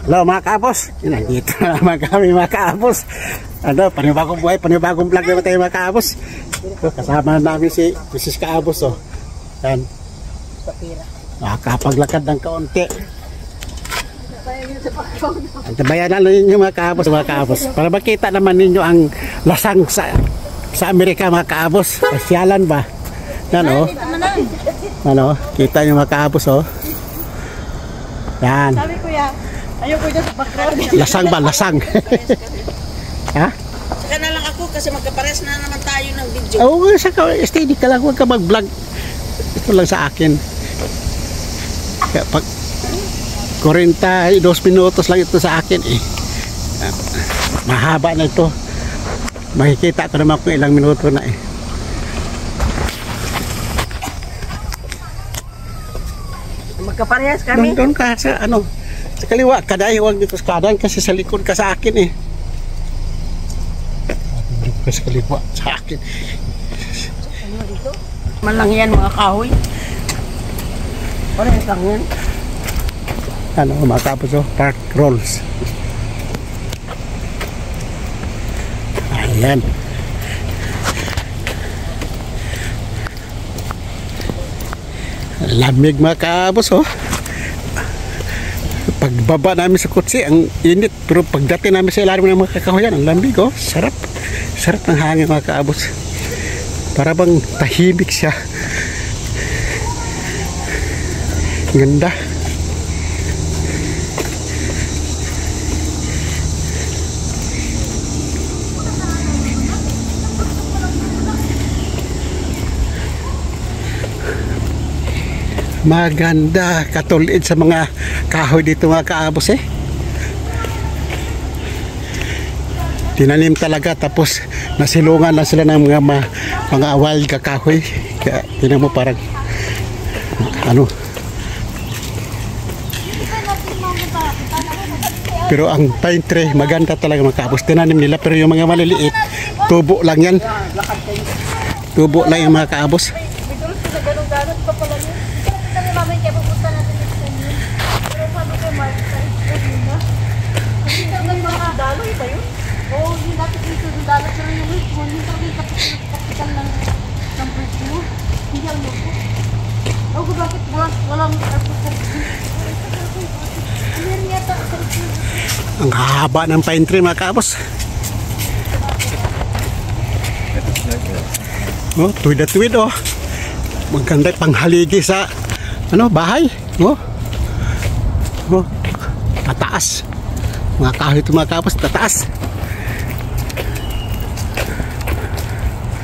Hello mga kaapos, nandito na naman kami mga kaapos. Ano, panibagong buhay, panibagong vlog naman tayo mga kaapos. Kasama na namin si Mrs. Kaapos. Yan. Nakapaglakad ng kaunti. Antabayan na ninyo mga kaapos, para makita naman ninyo ang lasang sa Amerika mga kaapos. Pasyalan ba? Yan o. Ano, kita nyo mga kaapos o. Yan. Sabi ko ya, ayoko dyan sa background. Lasang ba? Lasang. Ha? Saka na lang ako kasi magkapares na naman tayo ng video. Oo, saka steady ka lang. Huwag ka mag-vlog. Ito lang sa akin. Kaya pag 42 minutos lang ito sa akin eh. Mahaba na ito. Makikita ko naman kung ilang minuto na eh. Magkaparehas kami. Doon ka sa ano, sa kaliwa ka dahil huwag dito sa kanan kasi sa likod ka sa akin eh. Doon ka sa kaliwa sa akin. Ano dito? Malang yan mga kahoy. Parehas lang yan. Ano mga kapos o, park rolls. Ayan. Lamig mga kapos o. Pagbaba namin sa kotse, ang init. Pero pagdating namin sa ilalim ng mga kakahuyan, ang lamig o. Sarap. Sarap ng hangin mga kapos. Para bang tahimik siya. Ganda. Maganda, katulad sa mga kahoy dito mga kaabos eh. Tinanim talaga tapos nasilungan na sila ng mga wild kakahoy. Kaya tinan mo parang ano. Pero ang pine tree maganda talaga mga kaabos. Tinanim nila pero yung mga maliliit tubo lang yan. Tubo lang yung mga kaabos. Daloy ba yun? Oo, hindi natin dito yung daloy. Pero yung week mo, hindi natin kapital ng birds mo. Hindi ang lupo. Oo, bakit walang ang haba ng pine tree mga kaabos. Oh, tuwid na tuwid oh. Maganda panghaligi sa ano, bahay. Oh. Oh, tataas. Mga kahoy ito mga kapos, tataas.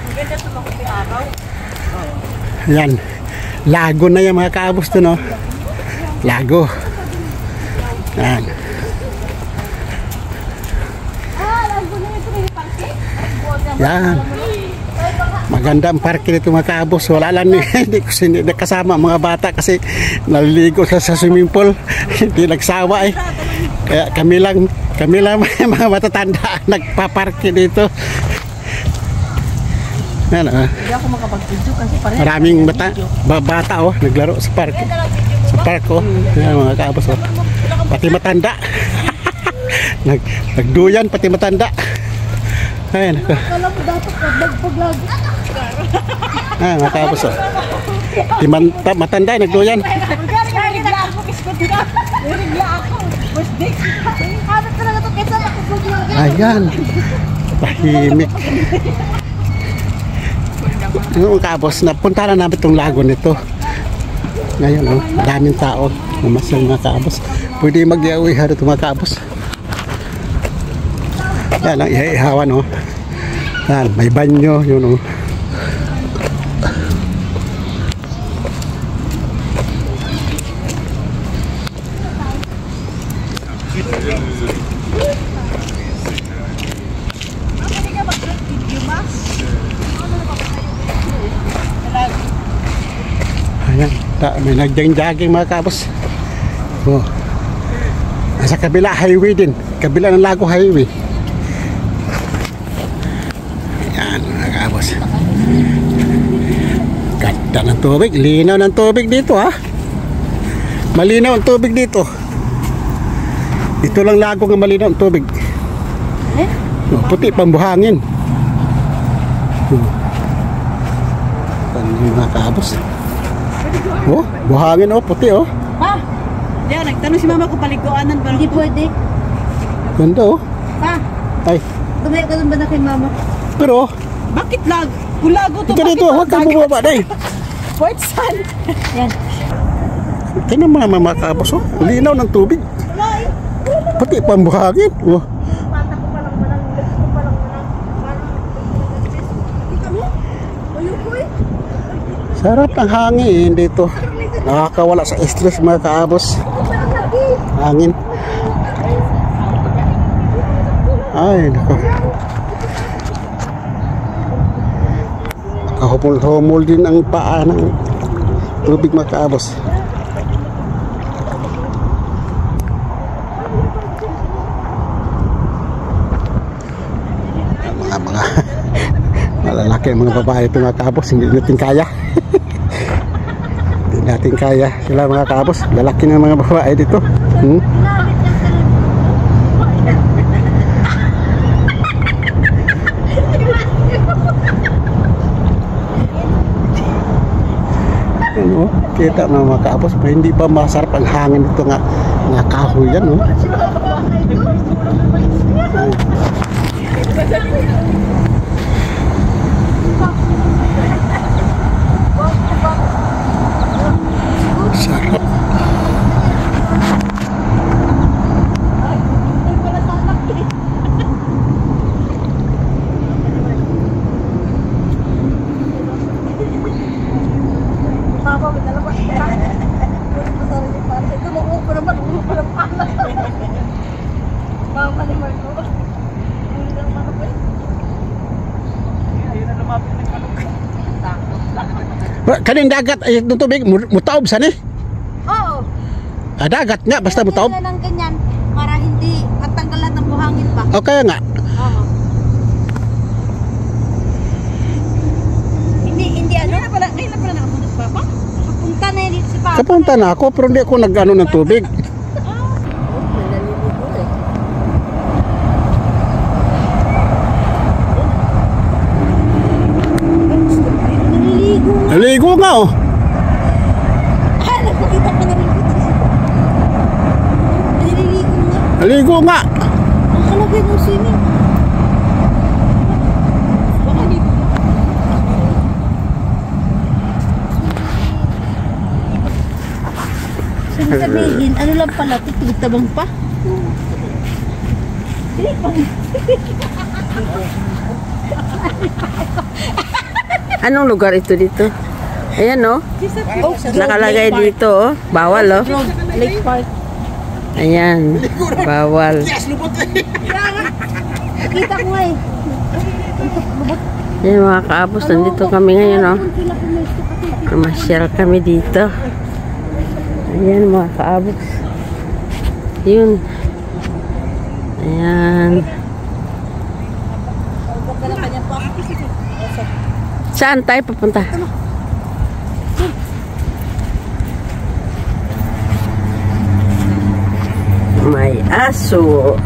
Maganda ito makuti araw. Yan. Lago na yan mga kapos ito no. Lago. Yan. Lago na ito yung parke? Yan. Maganda ang parke nito mga kapos. Wala lang hindi ko kasama mga bata kasi naliligo sa swimming pool. Hindi nagsawa eh. Kaya kami lang mga matatanda nagpaparke dito. Yan Hindi ako makapag-video kasi parang maraming bata oh, naglaro sa park. Sa park oh. Yan mga kaabos oh. Pati matanda. Nagduyan pati matanda. Ayan. Kala mo dapat pag-vlog. Ah, mga kaabos oh. Pati matanda nagduyan. Nirigla ako. Was big. Habit talaga ito kaysa nakapag-vlog. Ayan. Tahimik. Mga kaabos, napunta na namin itong lago nito. Ngayon oh, daming tao. Mamasal mga kaabos. Pwede mag-ihawihan ito mga kaabos. Yan ang ihawan oh. Yan, may banyo yun oh. Ayan, may nagjang-jogging mga kabos. Oh. Sa kabila highway din. Kabila ng Lago Highway. Ayan mga kabos. Ganda ng tubig. Linaw ng tubig dito ha. Malinaw ang tubig dito. Ito lang lago nga malinaw ang tubig. Eh? Puti pang buhangin. Ano yung mga kaabos? Oh, buhangin oh, puti oh. Pa! Diyan, nagtanong si mama kung paliguanan ba? Hindi pwede. Ganda oh. Pa! Ay, Tumaya ka ba na kay mama? pero Bakit lag? Kulago to. ika dito, huwag kang bumaba na eh. Port San. Yan. Tingnan mo naman mga kaabos oh. Linaw ng tubig. Puti pang buhangin. Oh. Mata ko pa lang manang. Legs ko pa lang manang. Kita mo? Ayukoy. Sarap ng hangin dito. Nakakawala sa stress mga kaabos. Hangin. Ay, nako. Nakahumol-humol din ang paa ng tubig mga kaabos. Mga malalaki ang mga babae ito mga kaabos. Hindi natin kaya. Hindi natin kaya sila mga kaabos. Lalaki ng mga babae dito. Ano, kita mga kaabos pa hindi pa masarap ang hangin dito nga kahoy yan no. Sarap. Kaning dagat ay itong tubig mutaob sa ni. Oo. Dagat nga basta mutaob. Kaya ng ganyan para hindi matanggal lahat ng buhangin pa. O kaya nga. Oo. Hindi ano na pala, ngayon na pala nakapunta si Papa. Kapunta na yun si Papa. Kapunta na ako pero hindi ako nag-ano ng tubig. Naligo nga oh. Ah, nagpakita ka na rin. Naliligo nga. Naligo nga. Ang kalagay ng swimming. Baka dito. Sabihin, ano lang pala, tutugtabang pa. Anong lugar ito dito? Ayan oh. Nakalagay dito oh. Bawal oh. Lake Park. Ayan. Bawal. Kita ko nga eh. Ayan mga kaabos. Nandito kami ngayon oh. Masyal kami dito. Ayan mga kaabos. Yun. Ayan. Saan tayo papunta? May aso.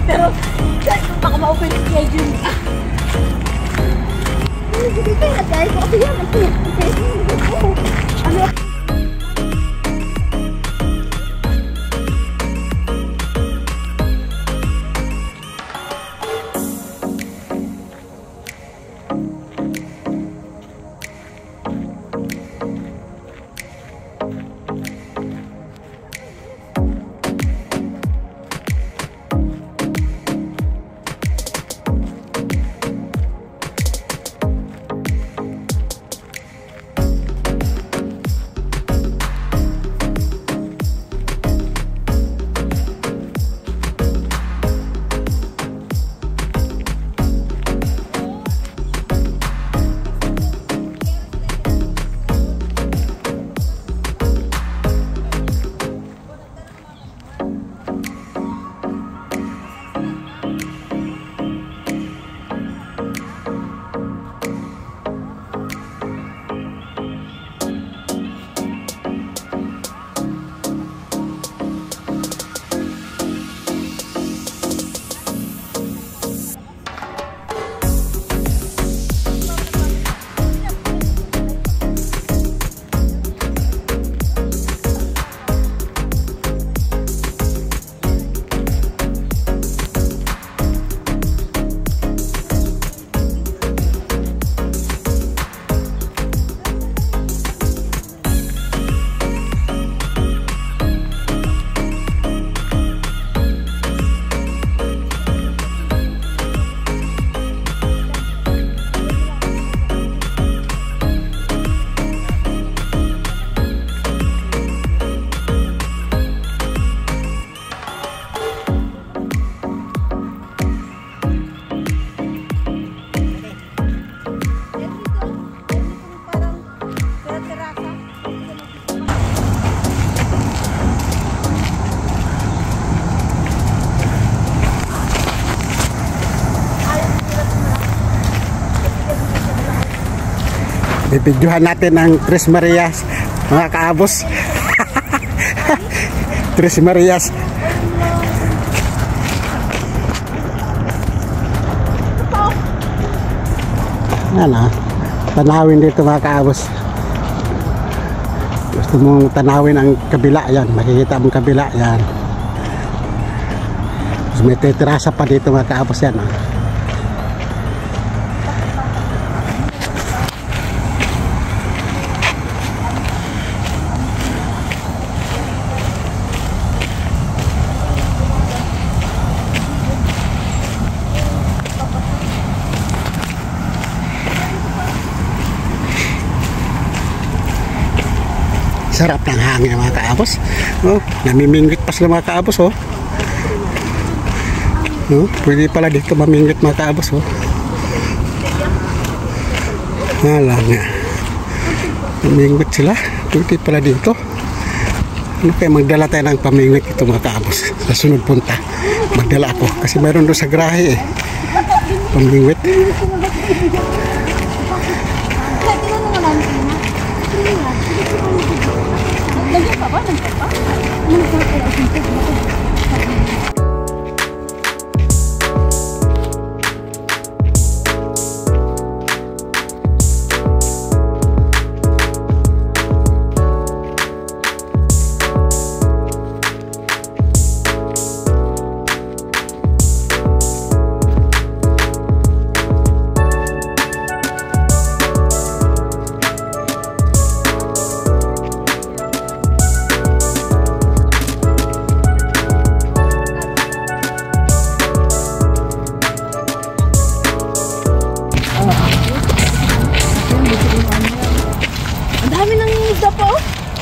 Pero, baka ma-open si Kuya Jun. Hindi kayo, guys. Kasi yan, ano? Bibidyohan natin ang Tres Marias, mga kaabos. Tres Marias. Yan tanawin dito mga kaabos. Gusto mong tanawin ang kabila, yan, makikita mong kabila, yan. Tapos may terasa pa dito mga kaabos, yan. Sarap ng hangin mga kaabos. Namimingwit pa sila mga kaabos. Pwede pala dito mamingwit mga kaabos. Wala nga. Mamingwit sila. Pwede pala dito. Ano kaya magdala tayo ng pamingwit ito mga kaabos. Sa sunod punta magdala ako. Kasi mayroon doon sa grahe pamingwit. Lagyan pa ba? Lagyan pa?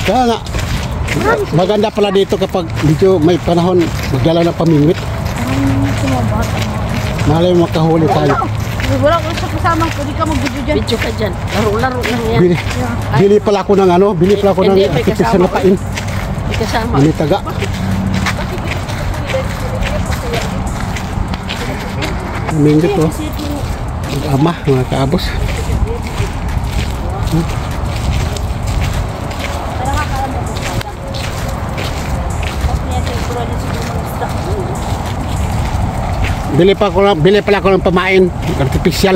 Kaya nga, maganda pala dito kapag medyo may panahon magdala ng pamingwit. Malay mo makahuli tayo. Wala ko sa kasama ko, di ka mag-video dyan. Video ka dyan. Laro-laro lang yan. Bili pala ako ng bili pala ako ng artificial na pain. May kasama. May taga. Pamingwit Ama, mga kaabos. Bili pala ako ng pamain artificial.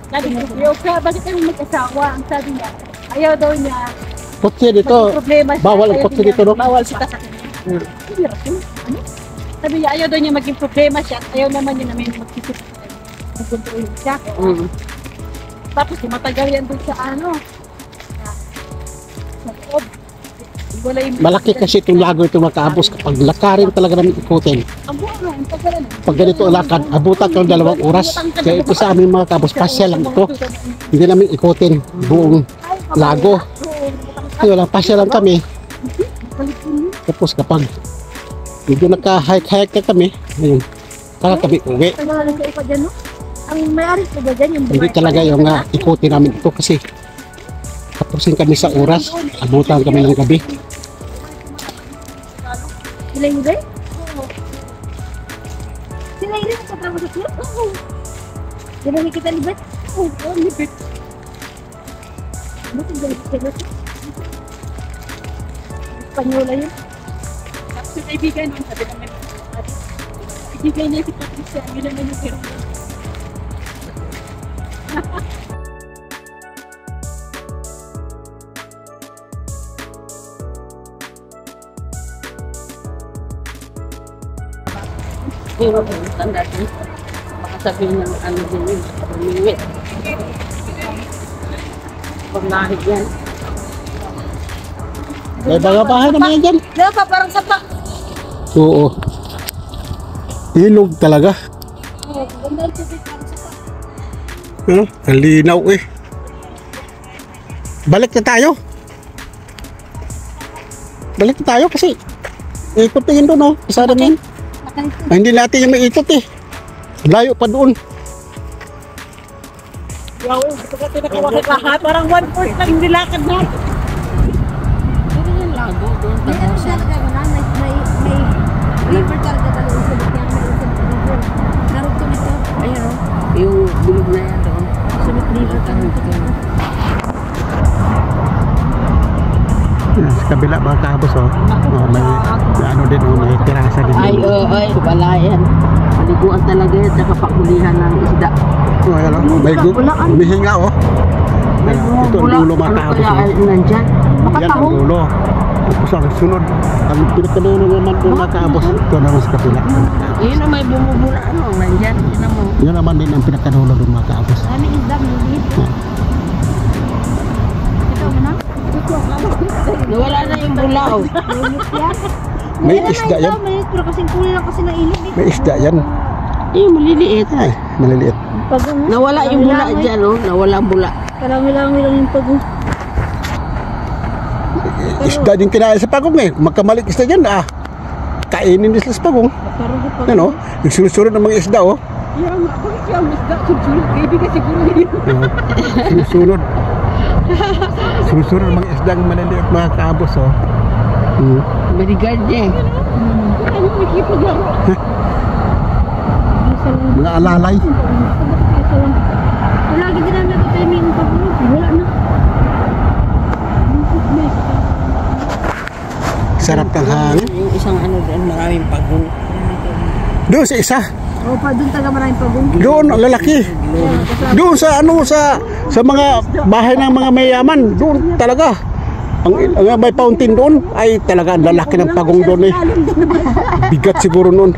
Sabi niya, Yoka, bakit kayong mag-asawa? Ang sabi niya, ayaw daw niya. Kotse dito, bawal ang kotse dito, no? Bawal siya sa kanya. Ano? Sabi niya, ayaw daw niya maging problema siya. Ayaw naman niya namin mag-isip. Mag-control siya. Tapos matagal yan doon sa sa loob. Malaki kasi itong lago ito mga kaabos. Kapag lakarin talaga namin ikutin. Pag ganito ang lakad, abutan ka ng 2 oras. Kaya ito sa amin mga kaabos, pasya lang ito. Hindi namin ikutin buong lago. Kaya lang, pasya lang kami. Tapos kapag medyo naka-hike-hike na kami, ayun, saka kami uwi. Ang may-ari ko ba dyan yung Hindi talaga yung ikutin namin ito kasi tapusin kami sa oras, abutan kami ng gabi. Sila yung gay? Sila yung sa trabaho sa club? Oo. Di ba may kita libet? Oo, libet. Ano kung galit sila? Espanyola yun. Tapos yung kaibigan yun, sabi naman, kaibigan niya si Patricia, yun naman yung hero. Yung tanda din. Baka sabihin ng ano din yun. Lumiwit. Pamahig yan. May mga bahay naman yan dyan. Diba pa, parang sapa. Oo. Ilog talaga. Oo, ganda yung tubig, parang sapa. Kalinaw eh. Balik na tayo. Balik na tayo kasi ikot na yun doon, oh. Isa namin. Ay, hindi natin yung maikot eh. Layo pa doon. Wow, ito ka tinakawakit lahat. Parang 1/4 lang yung nilakad na. Pero yung lago doon. May ano talaga wala, may river talaga talaga yung salit niya, may salit river. Naruto nito. Ayun o. Yung bulog na yan doon. Salit river talaga. Sa kabila mga kabos, oh. May ano din, oh. May terasa din. Ay, ay. Balayan. Maliguan talaga yan. Saka pakulihan ng isda. Oh, ayan, oh. May humihinga, oh. Ito ang dulo mga Ano kabos, kaya oh. nandyan? Yan ang Makatahong. dulo. Tapos ang sunod, ang pinakadulo naman doon mga kabos. Ito naman sa kabila. Yun na may bumubula. Ano? Nandyan. Yun na mo. Yun naman din ang pinakadulo doon mga kabos. Ano isda, Mili? Ito mo na? Nawala na yung bulaw. May isda yan. May pero kasing kulay lang kasi nailog eh. May isda yan. Yung maliliit. Ay, maliliit. Pagong. Nawala yung bula dyan, oh. Nawala ang bula. Karami-rami lang yung pagong. Isda din kinain sa pagong eh. Magkamalik isda dyan, ah. Kainin din sila sa pagong. Parang sa pagong. Ano? Yung sunod-sunod ng mga isda, oh. Yung bakit yung isda sunod? Kaibigan siguro yun. Sunod-sunod. Sunod-sunod ng mga isda ng maliliit mga kabos, oh. Bodyguard niya eh. Ano nakikipag lang? Mga alalay. Lagi din namin ito tayo may pagong. Wala na. Sarap ng hangin. Yung isang ano doon, maraming pagong. Doon sa isa. O pa doon taga maraming pagong. Doon, ang lalaki. Doon sa ano, sa mga bahay ng mga mayaman. Doon talaga. Ang may fountain doon ay talaga ang lalaki ng pagong doon eh. Bigat siguro noon.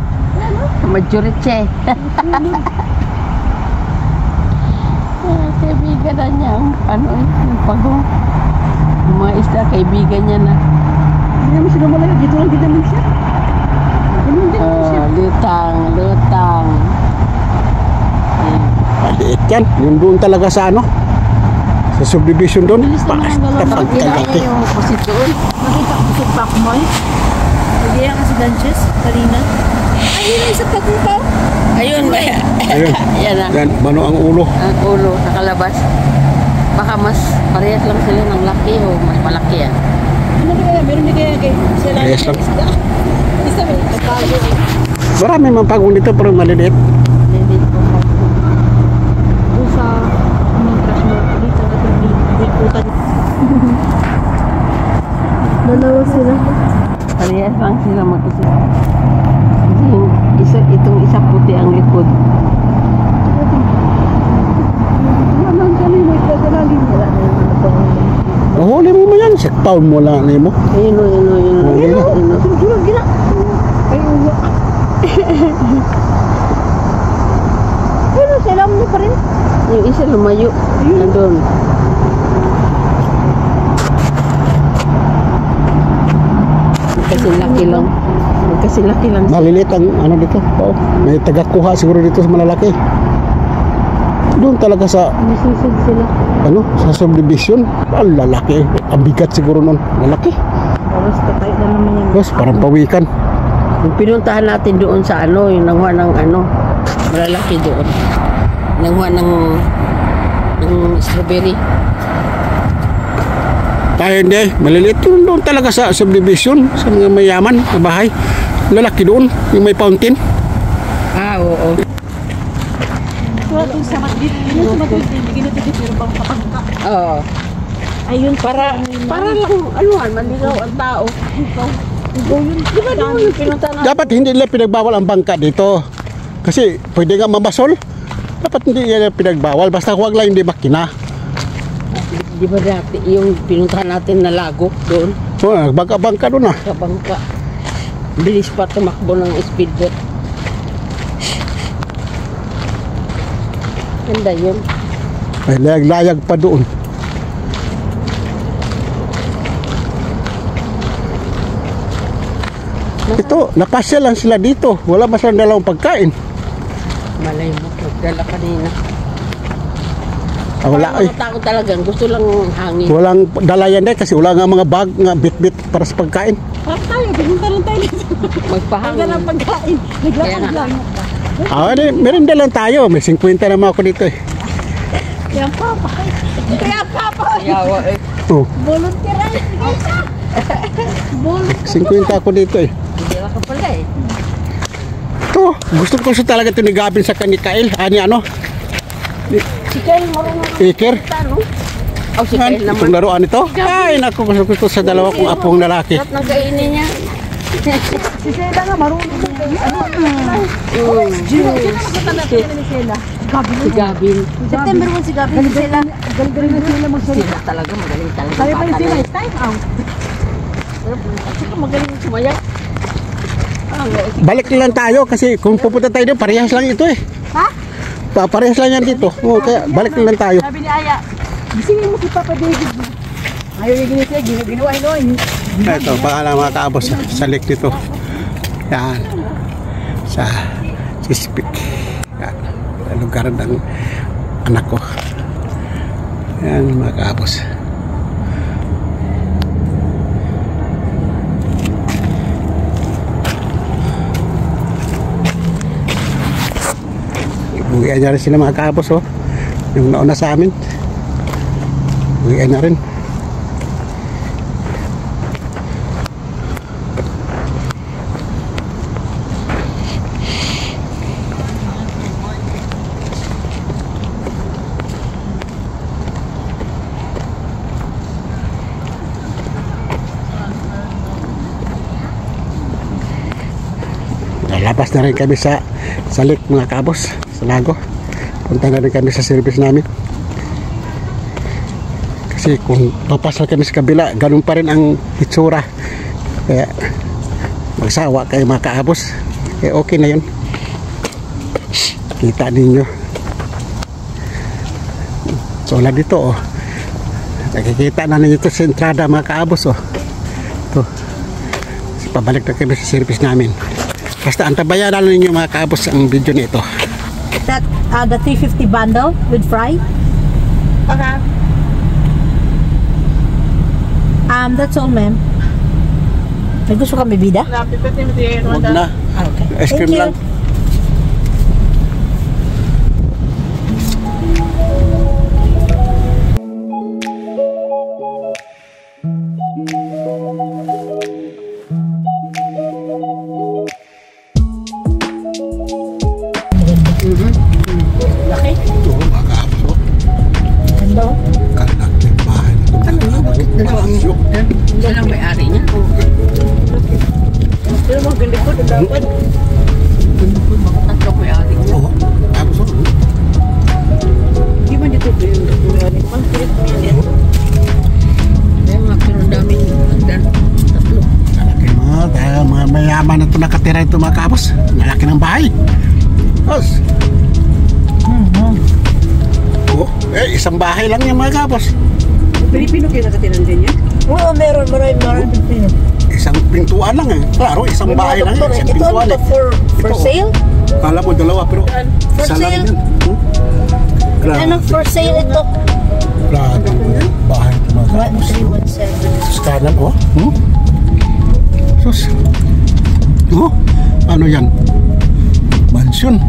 Majority. Kaibigan na niya. Ano eh, yung pagong. Yung mga isda, kaibigan niya na. Hindi naman sila malayo. Dito lang din naman siya. Lutang, lutang. Maliit yan. Yung doon talaga sa ano. Sa subdivision doon. Bilis naman ang galaw. Bakit Pagkalaki. niya yung pusit doon? Nakita ko sa Pacmoy. Hindi yan kasi Danches. Karina. Ay, yun ay sa pagong pa. Ayun ba? Ayun. Yan na. Yan, mano ang ulo. Ang ulo, nakalabas. Baka mas parehas lang sila ng laki o mas malaki yan. Ano kaya? Meron din kaya kay sila Yes, lang. isda. Isa ba? Pagkago eh. Marami man pagong dito pero maliliit. Hindi po pagong. Doon sa aming crush mo. Dito na ito. Dalawa sila. Parehas lang sila mag-isip. Kasi itong isa puti ang likod. Naman kami may kagalalin. Wala na yung mga pagong. Mahuli mo mo yan. Sakpawn mo lang ni mo. Ayun o, ayun o, ayun o. Ayun o. Ayun o. Sunod gina. Ay, uwa. Ano, sila mo pa rin. Yung isa lumayo. Nandun. Kasi laki lang. Kasi laki lang. Maliliit ang ano dito. Oo. May tagakuha siguro dito sa malalaki. Doon talaga sa Nasisid sila. ano, sa subdivision. Ang lalaki. Ang bigat siguro nun. Lalaki. Tapos patay na naman yung Yes, parang pawikan. Yung pinuntahan natin doon sa ano, yung nanguha ng ano, malalaki doon. Nanguha ng strawberry. Tayo hindi. Maliliit yun doon talaga sa subdivision. Sa mga mayaman na bahay. Lalaki doon. Yung may fountain. Ah, oo. Wala doon sa matbit. Yun sa matbit. Hindi ginito pero bang kapagka. Oo. Ayun, Para lang, anuhan, manligaw ang tao. go yun. Di ba doon yung pinuntahan natin? Dapat hindi nila pinagbawal ang bangka dito. Kasi pwede nga mabasol. Dapat hindi nila pinagbawal. Basta huwag lang hindi makina. Di ba dati yung pinuntahan natin na lago doon? So, bangka-bangka doon ah. Sa bangka. Bilis pa tumakbo ng speedboat. Ganda yun. May layag-layag pa doon. Ito, napasya lang sila dito. Wala masyadong dalawang pagkain. Malay mo, magdala kanina. Wala ay. Takot talagang gusto lang hangin. Walang dala yan dahil kasi wala nga mga bag nga bit-bit para sa pagkain. Parang tayo, pumunta rin tayo dito. Magpahangin. Ang pagkain. Naglakad lang. Merinda lang tayo. May 50 naman ako dito eh. Kaya papa. Kaya papa. Yawa eh. Oh, Volunteer ay. Sige ka. Volunteer. 50 ako dito eh. Hindi ka pala eh. Ito, gusto talaga ito ni Gavin sa kanikail. Ani ano? Si Kyle marunong Iker. ano? Oh, si Kyle naman. Itong laruan ito. Ay, naku, gusto ko ito sa dalawa kong apong lalaki. Sarap ng kainin niya. Si Sheila nga marunong na kayo. Ni Sheila. Si Gavin. September 1 si Gavin. Si Sheila. Galing-galing na Sheila magsalita. Sila talaga magaling talaga. Kaya pa yung bata na Sheila. yun. Time out. At saka magaling sumayak. Balik lang tayo kasi kung pupunta tayo doon, parehas lang ito eh. Ha? Parehas lang yan dito. Oo, kaya balik lang tayo. Sabi ni Aya, gisingin mo si Papa David. Ayaw niya ginising, ginawa noon. Ito, paalam mga kaabos sa lake dito. Yan. Sa Chesapeake. Yan. Sa lugar ng anak ko. Yan mga kaabos. Uwian na rin sila mga kaabos oh. Yung nauna sa amin. Uwian na rin. Lalabas na rin kami sa lake mga kabos, sa lago. Punta na rin kami sa service namin. Kasi kung papasal kami sa kabila, ganun pa rin ang itsura. Kaya magsawa kayo mga kaabos. Kaya okay na yun. Kita ninyo. So na dito oh. Nakikita na ninyo ito sa entrada mga kaabos oh. Ito. Pabalik na kami sa service namin. Basta antabayan na ninyo mga kaabos ang video nito. That, the 350 bundle with fry? That's all, ma'am. May gusto kami bida? Huwag na. Okay. Ice cream Thank you. lang. Laki? Ito mga kaabos oh. Ganda. Kanak ng bahay nito. Palasyo. Siya lang may-ari niya. Pero maganda ko, dapat. Tatlo may-ari niya. Oo. Kaabos oh. Di man dito ko yung Kaya mga pinundaming hagdan. Tatlo. Malaki mga mayaman na ito nakatira ito mga kaabos. Malaki ng bahay. Os. Oh, isang bahay lang yung mga kaabos. Pilipino kayo nakatiran din yan? Oo, meron Pilipino. Isang pintuan lang eh. Klaro, isang bahay lang eh. Isang Ito pintuan ano eh. for Ito, sale? Kala mo dalawa pero For isa lang sale? yan. Grabe. Ano for sale ito? Grabe. Bahay ito mga kaabos. 1317. Sus kanan oh. Sus. Oh, ano yan? Mansyon.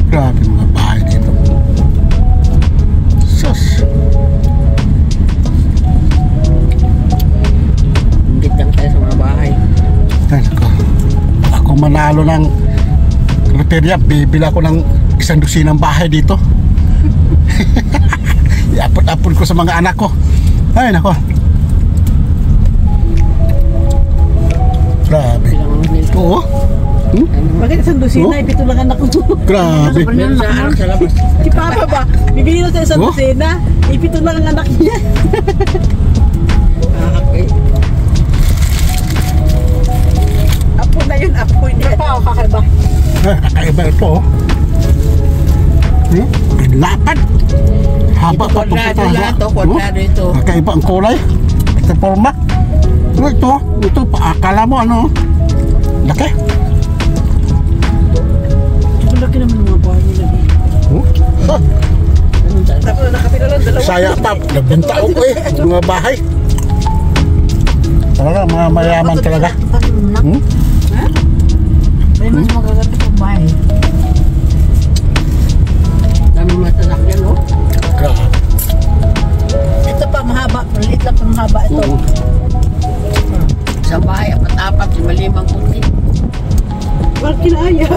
Grabe mga bahay dito. Sus. Hindi lang tayo sa mga bahay. Ay, ako manalo ng loterya, bibila ko ng 100 bahay dito. Iapot-apot ko sa mga anak ko. Ay, nako. Grabe. Oo. Bakit isang dosina? Oh? Ipito lang anak ko. Grabe. Meron sa ano sa labas. Si Papa ba? Bibili na sa isang Oh? dosina. Ipito lang ang anak niya. Okay. Apo na yun, apo niya. Kakaiba. Kakaiba ito oh. Ang lapad. Haba Ito, pa kwadrado lahat, oh, kwadrado ito. Magkaiba ang kulay. Ito forma. Ito, akala mo ano. Laki. Laki naman ng mga bahay nila. Tapos nakapila lang dalawa. Saya pa, nagbenta ko mga bahay. Talaga, mga mayaman talaga. May mas magaganda pang bahay. Dami matasakyan, no? Grabe. Ito pa mahaba, maliit lang pang mahaba ito. Sa bahay, apat-apat, 5 kunti. Walang kinaya.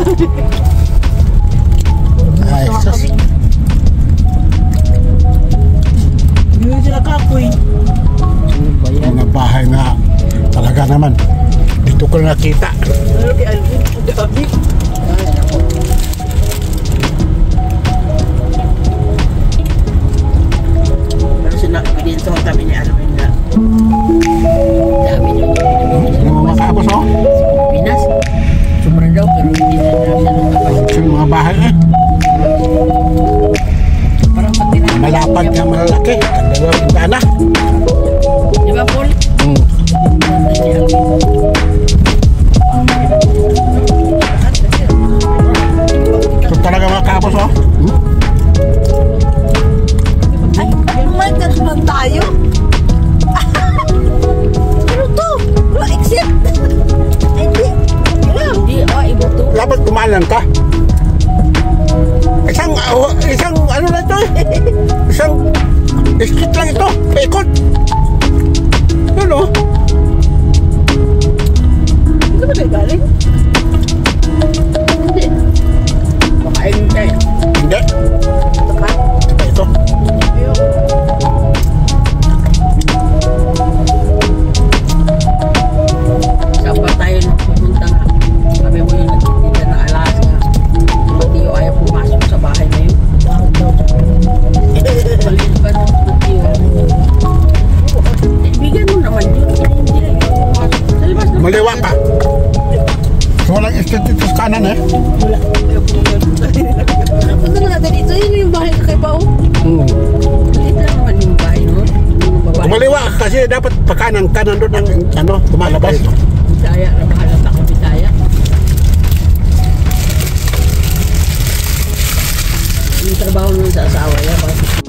Ay, sus. Yun sila kakoy. Mga bahay na talaga naman. Dito ko nakita. Ano kay Alvin? Ang dami. Ay, ako. Pero sila, pinito kami ni Alvin na. Dami niyo. Sino mga makapos oh? Pinas. Sumra daw, pero hindi na siya nakapay. Sino mga bahay Parang pati na. malapad nga malalaki. Ang dalawang bintana. Di ba, Paul? Ito talaga mga kapos oh. Ay, umagas man tayo. Ano to? No, except. Ay, hindi. Hindi, iba to. Dapat kumalan ka. Isang ano na ito isang iskit lang ito. Paikot. Ano? Ano ba kayo galing? Hindi. Makain tayo. Hindi. Ito ka? Iba ito. Saan ba tayo pumunta nga? Sabi mo yung nagtitinda ng alas nga. Matiyo ayaw pumasok sa bahay na yun. Maliit ba nung Matiyo? Bigyan mo naman yun. Hindi na yun pumasok. Sa labas na. Maliwa ka. So walang iskit dito sa kanan eh. Wala. Punta na natin dito. Yun yung bahay na kay Bao. Maliit lang naman yung bahay nun. Yung babae. Kumaliwa ka kasi dapat pakanan kanan doon ang ano, tumalabas. Bisaya na bahala sa akong Bisaya. Yung trabaho nun sa asawa niya, bakit